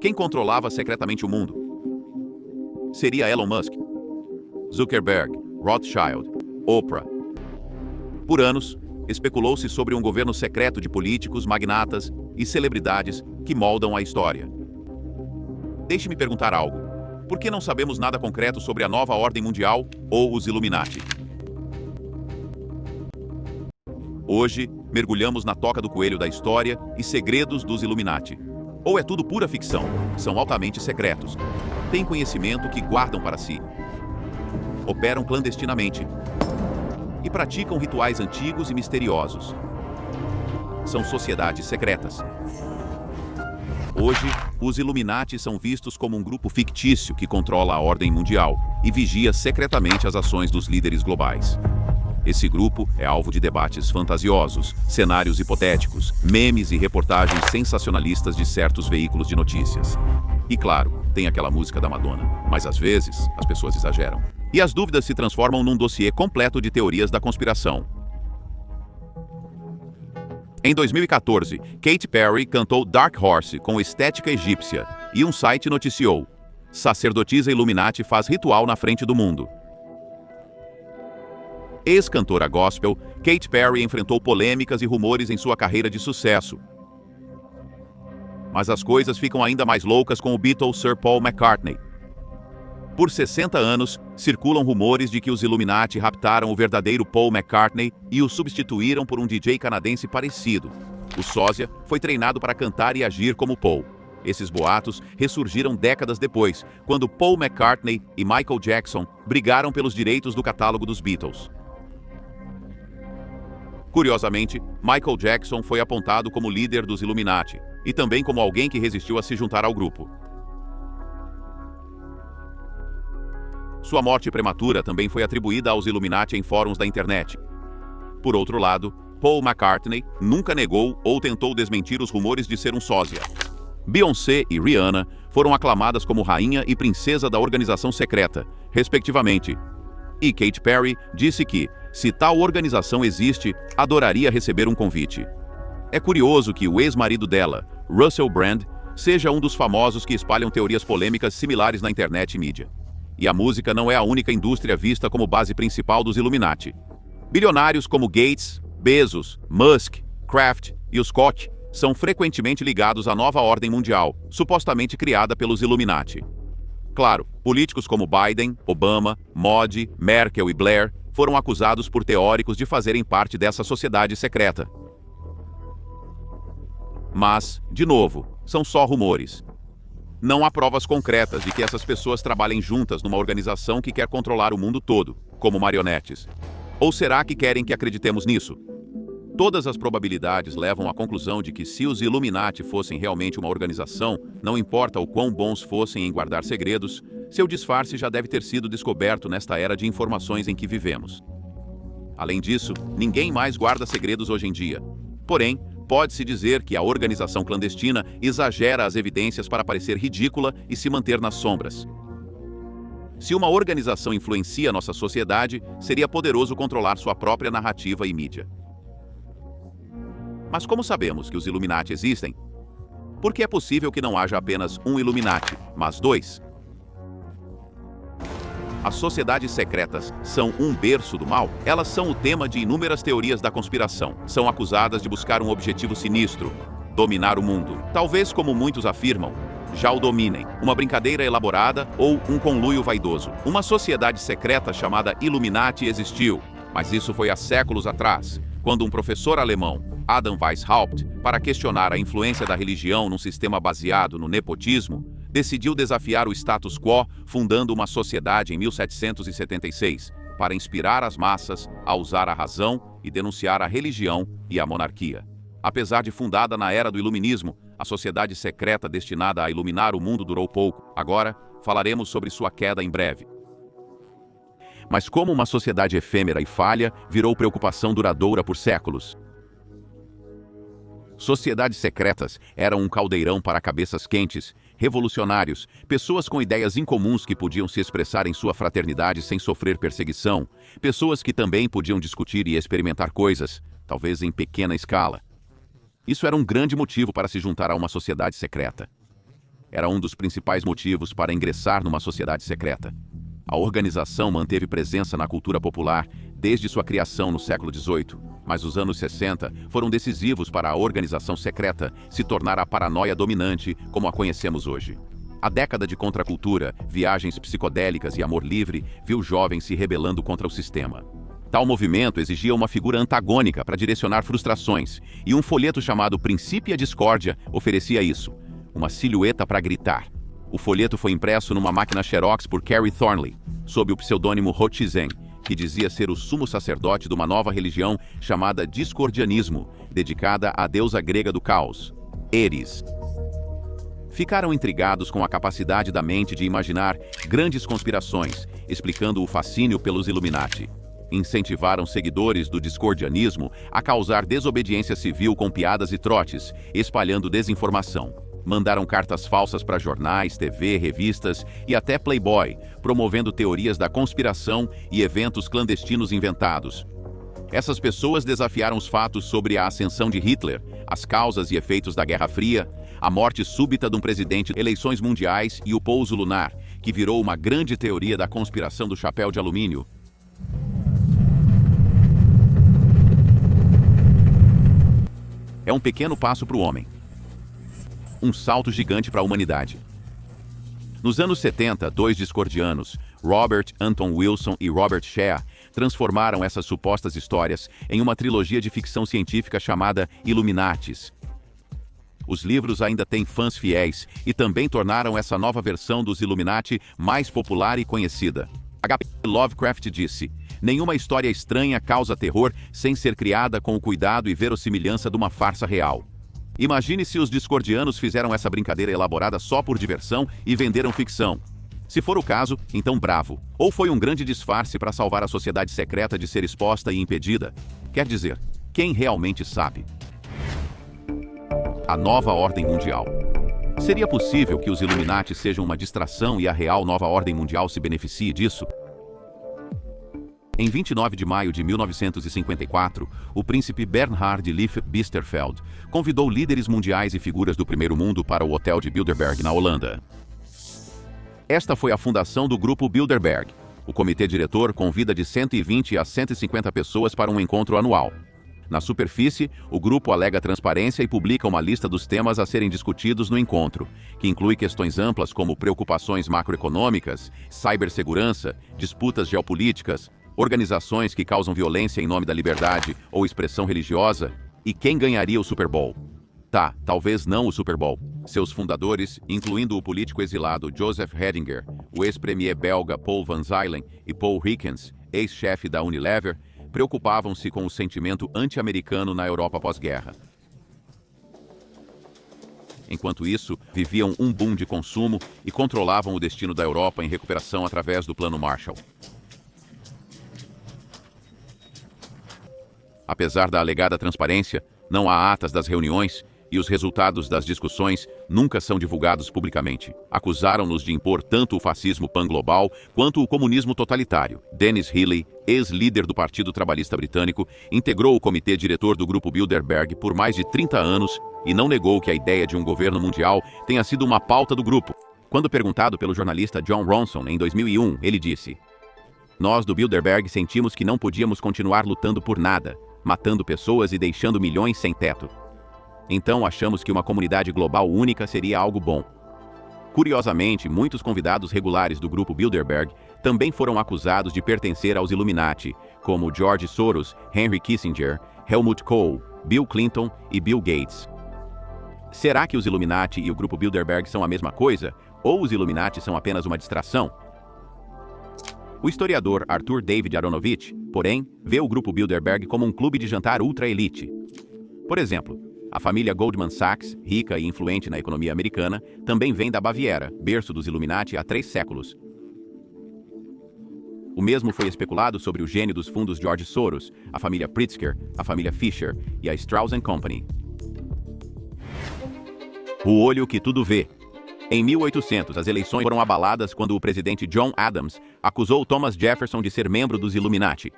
Quem controlava secretamente o mundo? Seria Elon Musk, Zuckerberg, Rothschild, Oprah. Por anos, especulou-se sobre um governo secreto de políticos, magnatas e celebridades que moldam a história. Deixe-me perguntar algo. Por que não sabemos nada concreto sobre a nova ordem mundial ou os Illuminati? Hoje, mergulhamos na toca do coelho da história e segredos dos Illuminati. Ou é tudo pura ficção, são altamente secretos, têm conhecimento que guardam para si, operam clandestinamente e praticam rituais antigos e misteriosos. São sociedades secretas. Hoje, os Illuminati são vistos como um grupo fictício que controla a ordem mundial e vigia secretamente as ações dos líderes globais. Esse grupo é alvo de debates fantasiosos, cenários hipotéticos, memes e reportagens sensacionalistas de certos veículos de notícias. E claro, tem aquela música da Madonna, mas às vezes as pessoas exageram. E as dúvidas se transformam num dossiê completo de teorias da conspiração. Em 2014, Katy Perry cantou Dark Horse com estética egípcia e um site noticiou: sacerdotisa Illuminati faz ritual na frente do mundo. Ex-cantora gospel, Katy Perry enfrentou polêmicas e rumores em sua carreira de sucesso. Mas as coisas ficam ainda mais loucas com o Beatle Sir Paul McCartney. Por 60 anos, circulam rumores de que os Illuminati raptaram o verdadeiro Paul McCartney e o substituíram por um DJ canadense parecido. O sósia foi treinado para cantar e agir como Paul. Esses boatos ressurgiram décadas depois, quando Paul McCartney e Michael Jackson brigaram pelos direitos do catálogo dos Beatles. Curiosamente, Michael Jackson foi apontado como líder dos Illuminati e também como alguém que resistiu a se juntar ao grupo. Sua morte prematura também foi atribuída aos Illuminati em fóruns da internet. Por outro lado, Paul McCartney nunca negou ou tentou desmentir os rumores de ser um sósia. Beyoncé e Rihanna foram aclamadas como rainha e princesa da organização secreta, respectivamente. E Katy Perry disse que, se tal organização existe, adoraria receber um convite. É curioso que o ex-marido dela, Russell Brand, seja um dos famosos que espalham teorias polêmicas similares na internet e mídia. E a música não é a única indústria vista como base principal dos Illuminati. Bilionários como Gates, Bezos, Musk, Kraft e os Koch são frequentemente ligados à nova ordem mundial, supostamente criada pelos Illuminati. Claro, políticos como Biden, Obama, Modi, Merkel e Blair foram acusados por teóricos de fazerem parte dessa sociedade secreta. Mas, de novo, são só rumores. Não há provas concretas de que essas pessoas trabalhem juntas numa organização que quer controlar o mundo todo, como marionetes. Ou será que querem que acreditemos nisso? Todas as probabilidades levam à conclusão de que se os Illuminati fossem realmente uma organização, não importa o quão bons fossem em guardar segredos, seu disfarce já deve ter sido descoberto nesta era de informações em que vivemos. Além disso, ninguém mais guarda segredos hoje em dia. Porém, pode-se dizer que a organização clandestina exagera as evidências para parecer ridícula e se manter nas sombras. Se uma organização influencia nossa sociedade, seria poderoso controlar sua própria narrativa e mídia. Mas como sabemos que os Illuminati existem? Por que é possível que não haja apenas um Illuminati, mas dois? As sociedades secretas são um berço do mal? Elas são o tema de inúmeras teorias da conspiração. São acusadas de buscar um objetivo sinistro: dominar o mundo. Talvez, como muitos afirmam, já o dominem, uma brincadeira elaborada ou um conluio vaidoso. Uma sociedade secreta chamada Illuminati existiu, mas isso foi há séculos atrás, quando um professor alemão, Adam Weishaupt, para questionar a influência da religião num sistema baseado no nepotismo, decidiu desafiar o status quo, fundando uma sociedade em 1776, para inspirar as massas a usar a razão e denunciar a religião e a monarquia. Apesar de fundada na era do Iluminismo, a sociedade secreta destinada a iluminar o mundo durou pouco. Agora, falaremos sobre sua queda em breve. Mas como uma sociedade efêmera e falha virou preocupação duradoura por séculos? Sociedades secretas eram um caldeirão para cabeças quentes, revolucionários, pessoas com ideias incomuns que podiam se expressar em sua fraternidade sem sofrer perseguição, pessoas que também podiam discutir e experimentar coisas, talvez em pequena escala. Isso era um grande motivo para se juntar a uma sociedade secreta. era um dos principais motivos para ingressar numa sociedade secreta. A organização manteve presença na cultura popular desde sua criação no século XVIII, mas os anos 60 foram decisivos para a organização secreta se tornar a paranoia dominante como a conhecemos hoje. A década de contracultura, viagens psicodélicas e amor livre viu jovens se rebelando contra o sistema. Tal movimento exigia uma figura antagônica para direcionar frustrações, e um folheto chamado Princípio e a Discórdia oferecia isso, uma silhueta para gritar. O folheto foi impresso numa máquina Xerox por Carrie Thornley, sob o pseudônimo Hochizen, que dizia ser o sumo sacerdote de uma nova religião chamada Discordianismo, dedicada à deusa grega do caos, Eris. Ficaram intrigados com a capacidade da mente de imaginar grandes conspirações, explicando o fascínio pelos Illuminati. Incentivaram seguidores do discordianismo a causar desobediência civil com piadas e trotes, espalhando desinformação. Mandaram cartas falsas para jornais, TV, revistas e até Playboy, promovendo teorias da conspiração e eventos clandestinos inventados. Essas pessoas desafiaram os fatos sobre a ascensão de Hitler, as causas e efeitos da Guerra Fria, a morte súbita de um presidente, eleições mundiais e o pouso lunar, que virou uma grande teoria da conspiração do chapéu de alumínio. É um pequeno passo para o homem. Um salto gigante para a humanidade. Nos anos 70, dois discordianos, Robert Anton Wilson e Robert Shea, transformaram essas supostas histórias em uma trilogia de ficção científica chamada Illuminatis. Os livros ainda têm fãs fiéis e também tornaram essa nova versão dos Illuminati mais popular e conhecida. H.P. Lovecraft disse: "Nenhuma história estranha causa terror sem ser criada com o cuidado e verossimilhança de uma farsa real." Imagine se os discordianos fizeram essa brincadeira elaborada só por diversão e venderam ficção. Se for o caso, então bravo. Ou foi um grande disfarce para salvar a sociedade secreta de ser exposta e impedida? Quer dizer, quem realmente sabe? A nova ordem mundial. Seria possível que os Illuminati sejam uma distração e a real nova ordem mundial se beneficie disso? Em 29 de maio de 1954, o príncipe Bernhard Lief Biesterfeld convidou líderes mundiais e figuras do primeiro mundo para o Hotel de Bilderberg, na Holanda. Esta foi a fundação do Grupo Bilderberg. O comitê diretor convida de 120 a 150 pessoas para um encontro anual. Na superfície, o grupo alega transparência e publica uma lista dos temas a serem discutidos no encontro, que inclui questões amplas como preocupações macroeconômicas, cibersegurança, disputas geopolíticas, organizações que causam violência em nome da liberdade ou expressão religiosa, e quem ganharia o Super Bowl. Talvez não o Super Bowl. Seus fundadores, incluindo o político exilado Joseph Hedinger, o ex-premier belga Paul Van Zuylen e Paul Rikens, ex-chefe da Unilever, preocupavam-se com o sentimento anti-americano na Europa pós-guerra. Enquanto isso, viviam um boom de consumo e controlavam o destino da Europa em recuperação através do Plano Marshall. Apesar da alegada transparência, não há atas das reuniões e os resultados das discussões nunca são divulgados publicamente. Acusaram-nos de impor tanto o fascismo pan-global quanto o comunismo totalitário. Dennis Healey, ex-líder do Partido Trabalhista Britânico, integrou o comitê diretor do Grupo Bilderberg por mais de 30 anos e não negou que a ideia de um governo mundial tenha sido uma pauta do grupo. Quando perguntado pelo jornalista John Ronson em 2001, ele disse: "Nós do Bilderberg sentimos que não podíamos continuar lutando por nada, matando pessoas e deixando milhões sem teto. Então achamos que uma comunidade global única seria algo bom." Curiosamente, muitos convidados regulares do grupo Bilderberg também foram acusados de pertencer aos Illuminati, como George Soros, Henry Kissinger, Helmut Kohl, Bill Clinton e Bill Gates. Será que os Illuminati e o grupo Bilderberg são a mesma coisa? Ou os Illuminati são apenas uma distração? O historiador Arthur David Aronovitch, porém, vê o grupo Bilderberg como um clube de jantar ultra-elite. Por exemplo, a família Goldman Sachs, rica e influente na economia americana, também vem da Baviera, berço dos Illuminati há 3 séculos. O mesmo foi especulado sobre o gênio dos fundos George Soros, a família Pritzker, a família Fisher e a Strauss Company. O olho que tudo vê. Em 1800, as eleições foram abaladas quando o presidente John Adams acusou Thomas Jefferson de ser membro dos Illuminati.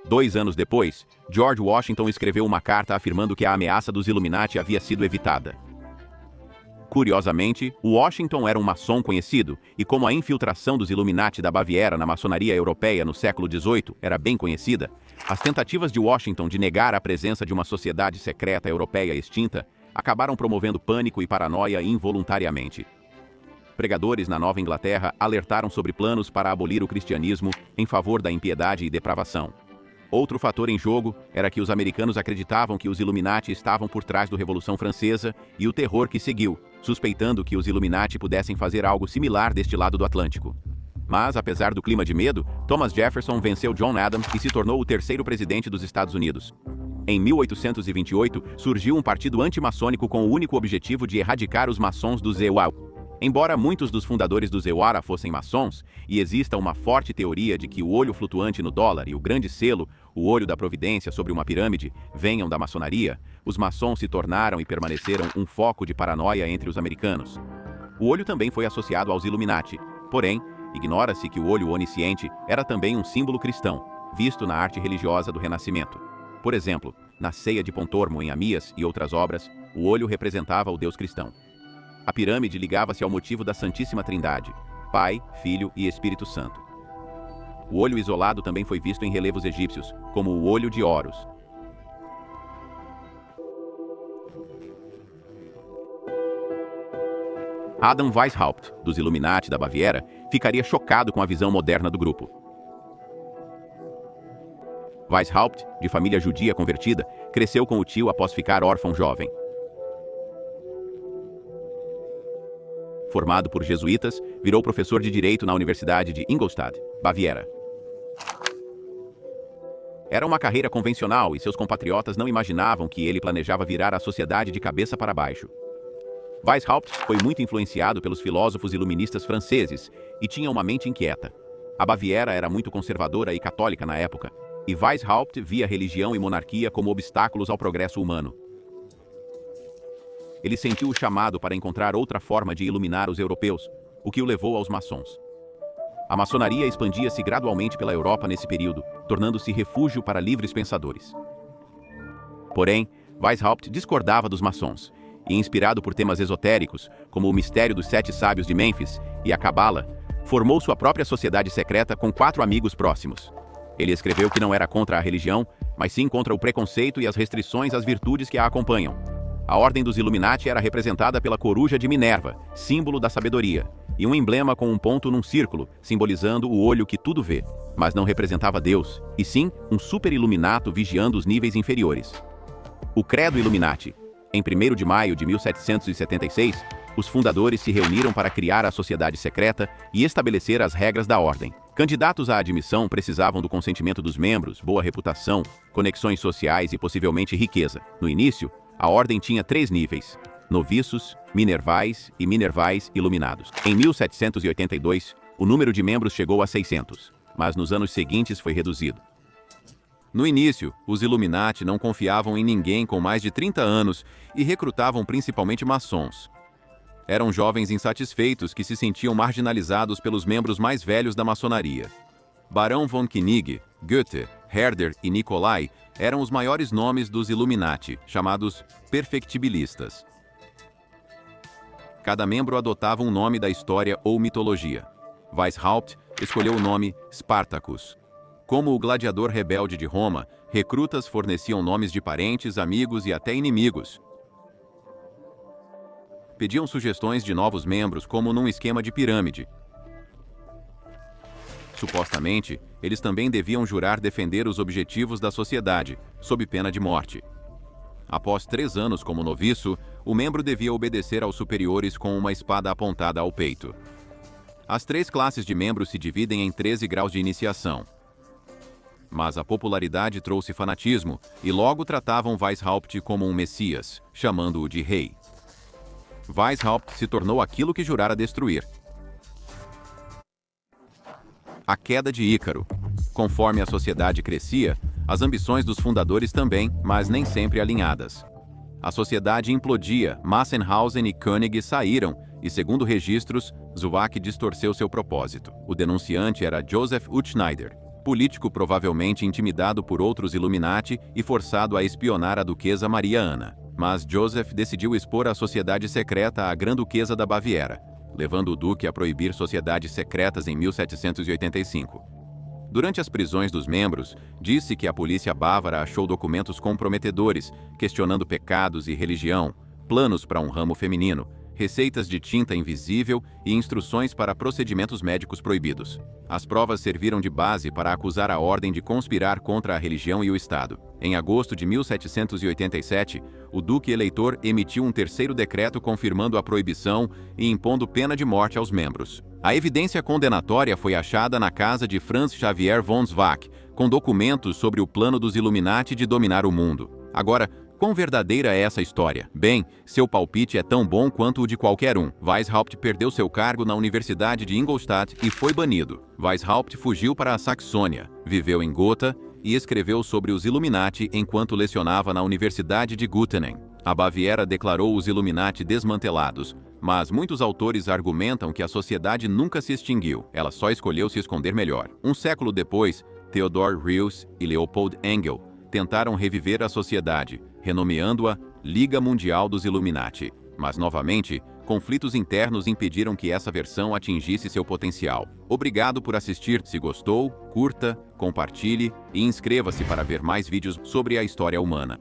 2 anos depois, George Washington escreveu uma carta afirmando que a ameaça dos Illuminati havia sido evitada. Curiosamente, Washington era um maçom conhecido, e como a infiltração dos Illuminati da Baviera na maçonaria europeia no século XVIII era bem conhecida, as tentativas de Washington de negar a presença de uma sociedade secreta europeia extinta acabaram promovendo pânico e paranoia involuntariamente. Pregadores na Nova Inglaterra alertaram sobre planos para abolir o cristianismo em favor da impiedade e depravação. Outro fator em jogo era que os americanos acreditavam que os Illuminati estavam por trás da Revolução Francesa e o terror que seguiu, suspeitando que os Illuminati pudessem fazer algo similar deste lado do Atlântico. Mas, apesar do clima de medo, Thomas Jefferson venceu John Adams e se tornou o terceiro presidente dos Estados Unidos. Em 1828, surgiu um partido antimaçônico com o único objetivo de erradicar os maçons do ZEWA. Embora muitos dos fundadores do ZEWA fossem maçons, e exista uma forte teoria de que o olho flutuante no dólar e o grande selo, o olho da providência sobre uma pirâmide, venham da maçonaria, os maçons se tornaram e permaneceram um foco de paranoia entre os americanos. O olho também foi associado aos Illuminati, porém, ignora-se que o olho onisciente era também um símbolo cristão, visto na arte religiosa do Renascimento. Por exemplo, na Ceia de Pontormo em Amias e outras obras, o olho representava o Deus cristão. A pirâmide ligava-se ao motivo da Santíssima Trindade, Pai, Filho e Espírito Santo. O olho isolado também foi visto em relevos egípcios, como o olho de Horus. Adam Weishaupt, dos Illuminati da Baviera, ficaria chocado com a visão moderna do grupo. Weishaupt, de família judia convertida, cresceu com o tio após ficar órfão jovem. Formado por jesuítas, virou professor de direito na Universidade de Ingolstadt, Baviera. Era uma carreira convencional e seus compatriotas não imaginavam que ele planejava virar a sociedade de cabeça para baixo. Weishaupt foi muito influenciado pelos filósofos iluministas franceses e tinha uma mente inquieta. A Baviera era muito conservadora e católica na época, e Weishaupt via religião e monarquia como obstáculos ao progresso humano. Ele sentiu o chamado para encontrar outra forma de iluminar os europeus, o que o levou aos maçons. A maçonaria expandia-se gradualmente pela Europa nesse período, tornando-se refúgio para livres pensadores. Porém, Weishaupt discordava dos maçons, e inspirado por temas esotéricos, como o mistério dos 7 sábios de Mênfis e a Cabala, formou sua própria sociedade secreta com 4 amigos próximos. Ele escreveu que não era contra a religião, mas sim contra o preconceito e as restrições às virtudes que a acompanham. A Ordem dos Illuminati era representada pela coruja de Minerva, símbolo da sabedoria, e um emblema com um ponto num círculo, simbolizando o olho que tudo vê, mas não representava Deus, e sim um super-iluminato vigiando os níveis inferiores. O Credo Illuminati. Em 1º de maio de 1776, os fundadores se reuniram para criar a sociedade secreta e estabelecer as regras da ordem. Candidatos à admissão precisavam do consentimento dos membros, boa reputação, conexões sociais e possivelmente riqueza. No início, a ordem tinha 3 níveis: noviços, minervais e minervais iluminados. Em 1782, o número de membros chegou a 600, mas nos anos seguintes foi reduzido. No início, os Illuminati não confiavam em ninguém com mais de 30 anos e recrutavam principalmente maçons. Eram jovens insatisfeitos que se sentiam marginalizados pelos membros mais velhos da maçonaria. Barão von Koenig, Goethe, Herder e Nicolai eram os maiores nomes dos Illuminati, chamados perfectibilistas. Cada membro adotava um nome da história ou mitologia. Weishaupt escolheu o nome Spartacus. Como o gladiador rebelde de Roma, recrutas forneciam nomes de parentes, amigos e até inimigos. Pediam sugestões de novos membros como num esquema de pirâmide. Supostamente, eles também deviam jurar defender os objetivos da sociedade, sob pena de morte. Após 3 anos como noviço, o membro devia obedecer aos superiores com uma espada apontada ao peito. As 3 classes de membros se dividem em 13 graus de iniciação. Mas a popularidade trouxe fanatismo e logo tratavam Weishaupt como um messias, chamando-o de rei. Weishaupt se tornou aquilo que jurara destruir. A queda de Ícaro. Conforme a sociedade crescia, as ambições dos fundadores também, mas nem sempre alinhadas. A sociedade implodia, Massenhausen e Koenig saíram, e segundo registros, Zwack distorceu seu propósito. O denunciante era Joseph Utschneider. político provavelmente intimidado por outros Illuminati e forçado a espionar a duquesa Maria Ana. Mas Joseph decidiu expor a sociedade secreta à Grã-Duquesa da Baviera, levando o duque a proibir sociedades secretas em 1785. Durante as prisões dos membros, disse que a polícia bávara achou documentos comprometedores, questionando pecados e religião, planos para um ramo feminino, receitas de tinta invisível e instruções para procedimentos médicos proibidos. As provas serviram de base para acusar a ordem de conspirar contra a religião e o Estado. Em agosto de 1787, o duque eleitor emitiu um terceiro decreto confirmando a proibição e impondo pena de morte aos membros. A evidência condenatória foi achada na casa de Franz Xavier von Zwack, com documentos sobre o plano dos Illuminati de dominar o mundo. Agora, quão verdadeira é essa história? Bem, seu palpite é tão bom quanto o de qualquer um. Weishaupt perdeu seu cargo na Universidade de Ingolstadt e foi banido. Weishaupt fugiu para a Saxônia, viveu em Gotha e escreveu sobre os Illuminati enquanto lecionava na Universidade de Göttingen. A Baviera declarou os Illuminati desmantelados, mas muitos autores argumentam que a sociedade nunca se extinguiu, ela só escolheu se esconder melhor. Um século depois, Theodor Heuss e Leopold Engel tentaram reviver a sociedade, renomeando-a Liga Mundial dos Illuminati. Mas, novamente, conflitos internos impediram que essa versão atingisse seu potencial. Obrigado por assistir. Se gostou, curta, compartilhe e inscreva-se para ver mais vídeos sobre a história humana.